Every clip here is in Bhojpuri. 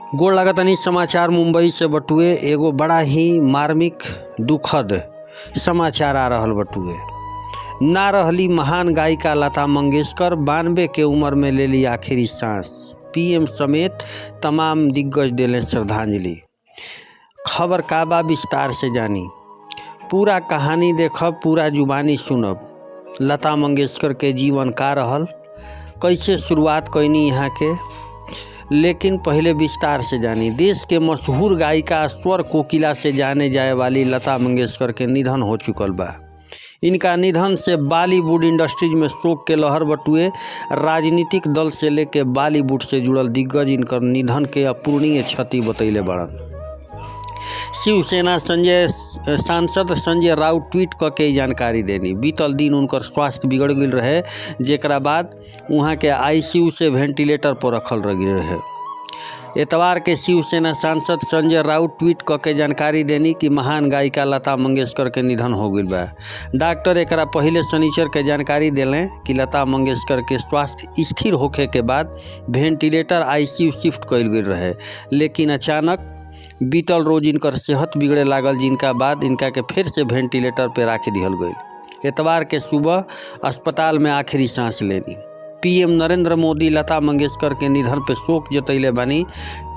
गोड़ लागतनी समाचार मुंबई से बटुए। एगो बड़ा ही मार्मिक दुखद समाचार आ रहल बटुए। ना रहली महान गायिका लता मंगेशकर, 92 के उम्र में ले ली आखिरी सांस। पीएम समेत तमाम दिग्गज दिले श्रद्धांजलि। खबर का बा विस्तार से जानी, पूरा कहानी देखब, पूरा जुबानी सुनब। लता मंगेशकर के जीवन का रहल, कैसे शुरुआत कैनी यहाँ के, लेकिन पहले विस्तार से जानी। देश के मशहूर गायिका स्वर कोकिला से जाने जाए वाली लता मंगेशकर के निधन हो चुकल बा। इनका निधन से बॉलीवुड इंडस्ट्रीज में शोक के लहर बटुए। राजनीतिक दल से लेके बॉलीवुड से जुड़ल दिग्गज इनकर निधन के अपूरणीय क्षति बतैले बड़न। शिवसेना सांसद संजय राउत ट्वीट करके जानकारी देनी। बीतल दिन उनकर स्वास्थ्य बिगड़ गई रहे, जेकरा बाद वहाँ के आईसीयू से वेंटिलेटर पर रखल रहे। एतवार के शिवसेना सांसद संजय राउत ट्वीट करके जानकारी देनी कि महान गायिका लता मंगेशकर के निधन हो गई बा। डॉक्टर एकरा पहले शनिचर के जानकारी दिले कि लता मंगेशकर के स्वास्थ्य स्थिर होखे के बाद वेंटिलेटर आईसीयू शिफ्ट कइल गई रहे, लेकिन अचानक बीतल रोज इनकर सेहत बिगड़े लागल, जिनका बाद इनका के फिर से वेंटिलेटर पर राख दिहल गई। एतवार के सुबह अस्पताल में आखिरी सांस लेनी। पीएम नरेंद्र मोदी लता मंगेशकर के निधन पे शोक जतैले बानी।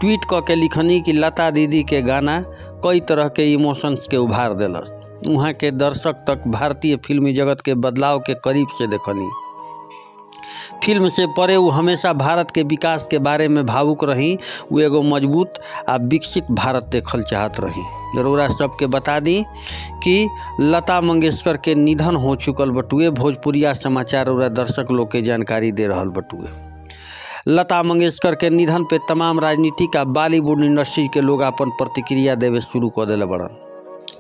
ट्वीट करके लिखनी कि लता दीदी के गाना कई तरह के इमोशंस के उभार दिलस। वहाँ के दर्शक तक भारतीय फिल्मी जगत के बदलाव के करीब से देखनी। फिल्म से परे वो हमेशा भारत के विकास के बारे में भावुक रही। वो एगो मजबूत आ विकसित भारत देखल चाहत रही। जरूरा सबके बता दी कि लता मंगेशकर के निधन हो चुकल बटुए। भोजपुरिया समाचार और दर्शक लोग के जानकारी दे रहल बटुए। लता मंगेशकर के निधन पे तमाम राजनीतिक आ बॉलीवुड इंडस्ट्री के लोग अपन प्रतिक्रिया देवे शुरू कर दिले बड़न।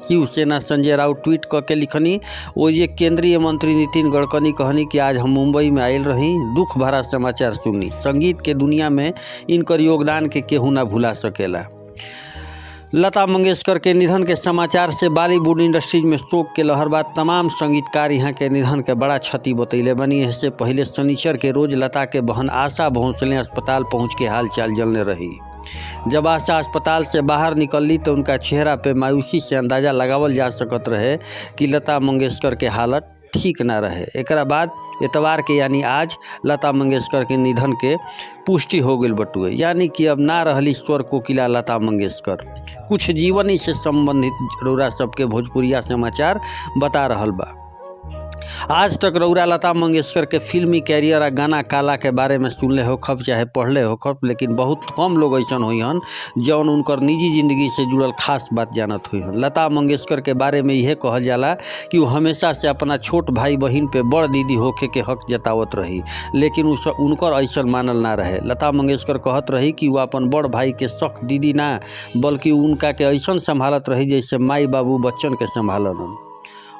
शिवसेना संजय राउत ट्वीट करके लिखनी, वो ये केंद्रीय मंत्री नितिन गडकरी कहनी कि आज हम मुंबई में आयल रही, दुख भरा समाचार सुनी। संगीत के दुनिया में इनकर योगदान के केहू ना भुला सकेला। लता मंगेशकर के निधन के समाचार से बॉलीवुड इंडस्ट्रीज में शोक के लहर बाद तमाम संगीतकार यहाँ के निधन के बड़ा क्षति बतैले बनी। इससे पहले शनिचर के रोज लता के बहन आशा भोंसले अस्पताल पहुँच के हाल चाल जानले रही। जब आशा अस्पताल से बाहर निकली तो उनका चेहरा पे मायूसी से अंदाजा लगावल जा सकत रहे कि लता मंगेशकर के हालत ठीक ना रहे। एकरा बाद एतवार के यानी आज लता मंगेशकर के निधन के पुष्टि हो गई बटुए, यानी कि अब ना रहली स्वर कोकिला लता मंगेशकर। कुछ जीवनी से संबंधित रौरा सबके भोजपुरिया समाचार बता रहल बा। आज तक रौरा लता मंगेशकर के फिल्मी कैरियर आ गाना काला के बारे में सुनले हो खब चाहे पढ़ले हो खब, लेकिन बहुत कम लोग ऐसा हुई हन जौन उनकर निजी जिंदगी से जुड़ल खास बात जानत हुई हन। लता मंगेशकर के बारे में यह कहल जाला कि वो हमेशा से अपना छोट भाई बहन पे बड़ दीदी होके के हक जतावत रही, लेकिन उनकर ऐसा मानल ना रहे। लता मंगेशकर कहत रही कि वो अपन बड़ भाई के सख्त दीदी ना, बल्कि उनका के ऐसा संभालत रही जैसे माई बाबू बच्चन के संभालन।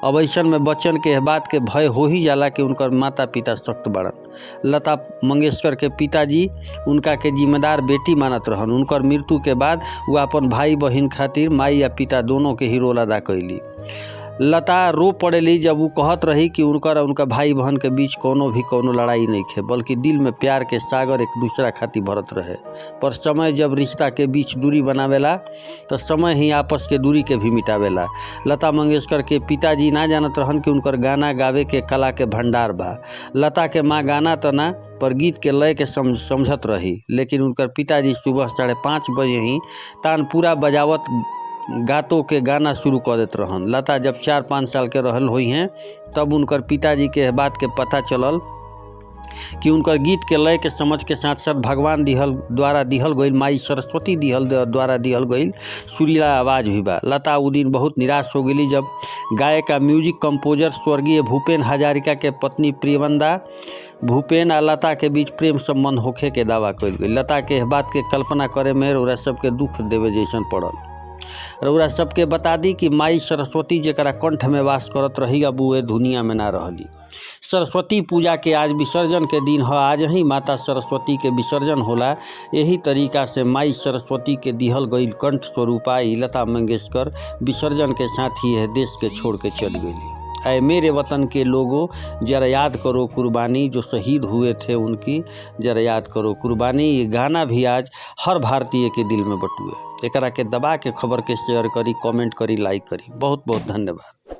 अब ऐसन में बच्चन के बात के भय हो ही जाला कि उनकर माता पिता सख्त बड़न। लता मंगेशकर के पिताजी उनका के जिम्मेदार बेटी मानत रहन। उनकर मृत्यु के बाद वो अपन भाई बहन खातिर माई या पिता दोनों के ही रोल अदा कैली। लता रो पड़ेली जब वो कहत रही कि उनकर उनका भाई बहन के बीच कोनो लड़ाई नहीं खे, बल्कि दिल में प्यार के सागर एक दूसरा खातिर भरत रहे। पर समय जब रिश्ता के बीच दूरी बनावेला तो समय ही आपस के दूरी के भी मिटावेला। लता मंगेशकर के पिताजी ना जानत रहन कि उनकर गाना गावे के कला के भंडार बा। लता के माँ गाना तो ना पर गीत के लय के समझत रही, लेकिन उनकर पिताजी सुबह 5:30 बजे ही तानपुरा बजावत गातों के गाना शुरू कर देते रहन। लता जब 4-5 साल के रहल हुई हैं तब उनकर पिताजी के बात के पता चलल कि उनकर गीत के लय के समझ के साथ साथ भगवान द्वारा दिहल गई, माई सरस्वती द्वारा दिहल गई सुरीला आवाज़ भी बा। लता उ दिन बहुत निराश हो गई जब गायक आ म्यूजिक कंपोजर स्वर्गीय भूपेन हजारिका के पत्नी प्रियवंदा भूपेन आ लता के बीच प्रेम संबंध होखे के दावा कइल गई। लता के बात के कल्पना करे में रौरा सबके दुख देवे जैसन पड़ल। रौरा सबके बता दी कि माई सरस्वती जरा कंठ में वास करत रही, अब वो दुनिया में ना रहली। सरस्वती पूजा के आज विसर्जन के दिन है। आज ही माता सरस्वती के विसर्जन होला। यही तरीका से माई सरस्वती के दिहल गई कंठ स्वरूपा लता मंगेशकर विसर्जन के साथ ही यह देश के छोड़ के चल गई। ऐ मेरे वतन के लोगों, जरा याद करो कुर्बानी, जो शहीद हुए थे उनकी जरा याद करो कुर्बानी। ये गाना भी आज हर भारतीय के दिल में बटुए। एकरा के दबा के खबर के शेयर करी, कमेंट करी, लाइक करी। बहुत बहुत धन्यवाद।